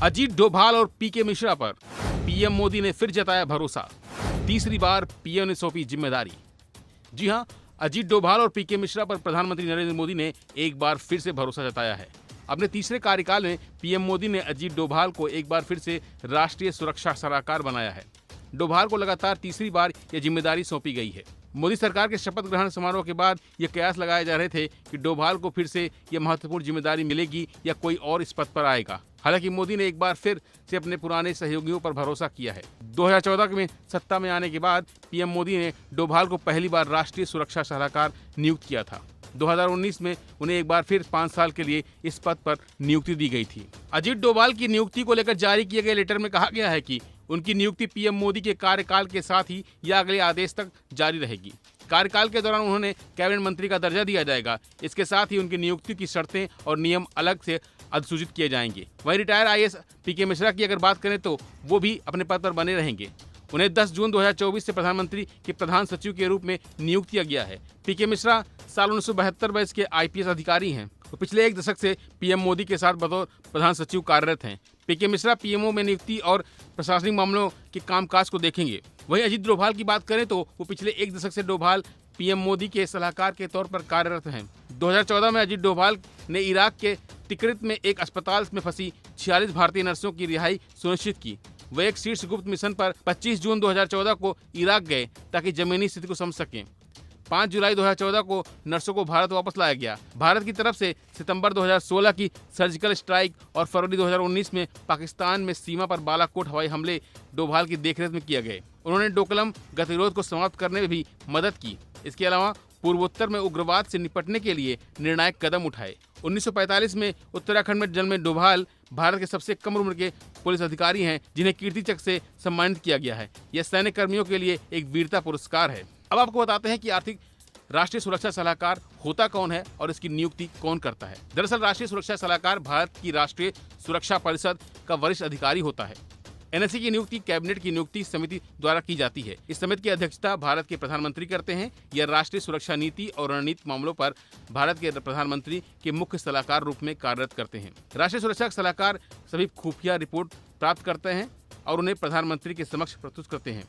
अजीत डोभाल और पीके मिश्रा पर पीएम मोदी ने फिर जताया भरोसा। तीसरी बार पीएम ने सौंपी जिम्मेदारी। जी हां, अजीत डोभाल और पीके मिश्रा पर प्रधानमंत्री नरेंद्र मोदी ने एक बार फिर से भरोसा जताया है। अपने तीसरे कार्यकाल में पीएम मोदी ने अजीत डोभाल को एक बार फिर से राष्ट्रीय सुरक्षा सलाहकार बनाया है। डोभाल को लगातार तीसरी बार यह जिम्मेदारी सौंपी गई है। मोदी सरकार के शपथ ग्रहण समारोह के बाद ये कयास लगाए जा रहे थे कि डोभाल को फिर से यह महत्वपूर्ण जिम्मेदारी मिलेगी या कोई और इस पद पर आएगा। हालांकि मोदी ने एक बार फिर से अपने पुराने सहयोगियों पर भरोसा किया है। 2014 में सत्ता में आने के बाद पीएम मोदी ने डोभाल को पहली बार राष्ट्रीय सुरक्षा सलाहकार नियुक्त किया था। 2019 में उन्हें एक बार फिर 5 साल के लिए इस पद पर नियुक्ति दी गई थी। अजीत डोभाल की नियुक्ति को लेकर जारी किए गए लेटर में कहा गया है कि उनकी नियुक्ति पीएम मोदी के कार्यकाल के साथ ही या अगले आदेश तक जारी रहेगी। कार्यकाल के दौरान उन्होंने कैबिनेट मंत्री का दर्जा दिया जाएगा। इसके साथ ही उनकी नियुक्ति की शर्तें और नियम अलग से अधिसूचित किए जाएंगे। वहीं रिटायर आईएएस पीके मिश्रा की अगर बात करें तो वो भी अपने पद पर बने रहेंगे। उन्हें 10 जून 2024 से प्रधानमंत्री के प्रधान सचिव के रूप में नियुक्त किया गया है। पीके मिश्रा साल 1972 बैच के आईपीएस अधिकारी हैं। वो पिछले एक दशक से पीएम मोदी के साथ बतौर प्रधान सचिव कार्यरत हैं। पीके मिश्रा पीएमओ में नियुक्ति और प्रशासनिक मामलों के कामकाज को देखेंगे। वहीं अजीत डोभाल की बात करें तो वो पिछले एक दशक से डोभाल पीएम मोदी के सलाहकार के तौर पर कार्यरत हैं। 2014 में अजीत डोभाल ने इराक के तिक्रित में एक अस्पताल में फंसी 46 भारतीय नर्सों की रिहाई सुनिश्चित की। वे एक शीर्ष गुप्त मिशन पर 25 जून 2014 को इराक गए ताकि जमीनी स्थिति को समझ सकें। 5 जुलाई 2014 को नर्सों को भारत वापस लाया गया। भारत की तरफ से सितंबर 2016 की सर्जिकल स्ट्राइक और फरवरी 2019 में पाकिस्तान में सीमा पर बालाकोट हवाई हमले डोभाल की देखरेख में किए गए। उन्होंने डोकलम गतिरोध को समाप्त करने में भी मदद की। इसके अलावा पूर्वोत्तर में उग्रवाद से निपटने के लिए निर्णायक कदम उठाए। 1945 में उत्तराखंड में जन्मे डोभाल भारत के सबसे कम उम्र के पुलिस अधिकारी हैं, जिन्हें कीर्ति चक्र से सम्मानित किया गया है। यह सैन्य कर्मियों के लिए एक वीरता पुरस्कार है। अब आपको बताते हैं कि आर्थिक राष्ट्रीय सुरक्षा सलाहकार होता कौन है और इसकी नियुक्ति कौन करता है। दरअसल राष्ट्रीय सुरक्षा सलाहकार भारत की राष्ट्रीय सुरक्षा परिषद का वरिष्ठ अधिकारी होता है। एनएसए की नियुक्ति कैबिनेट की नियुक्ति समिति द्वारा की जाती है। इस समिति की अध्यक्षता भारत के प्रधानमंत्री करते हैं। यह राष्ट्रीय सुरक्षा नीति और रणनीतिक मामलों पर भारत के प्रधानमंत्री के मुख्य सलाहकार रूप में कार्यरत करते हैं। राष्ट्रीय सुरक्षा सलाहकार सभी खुफिया रिपोर्ट प्राप्त करते हैं और उन्हें प्रधानमंत्री के समक्ष प्रस्तुत करते हैं।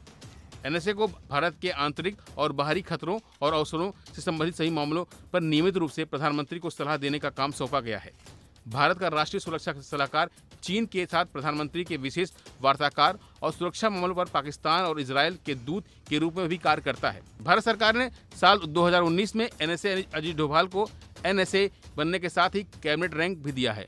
एनएसए को भारत के आंतरिक और बाहरी खतरों और अवसरों से संबंधित सभी मामलों पर नियमित रूप से प्रधानमंत्री को सलाह देने का काम सौंपा गया है। भारत का राष्ट्रीय सुरक्षा सलाहकार चीन के साथ प्रधानमंत्री के विशेष वार्ताकार और सुरक्षा मामलों पर पाकिस्तान और इजरायल के दूत के रूप में भी कार्य करता है। भारत सरकार ने साल 2019 में एनएसए अजीत डोभाल को एनएसए बनने के साथ ही कैबिनेट रैंक भी दिया है।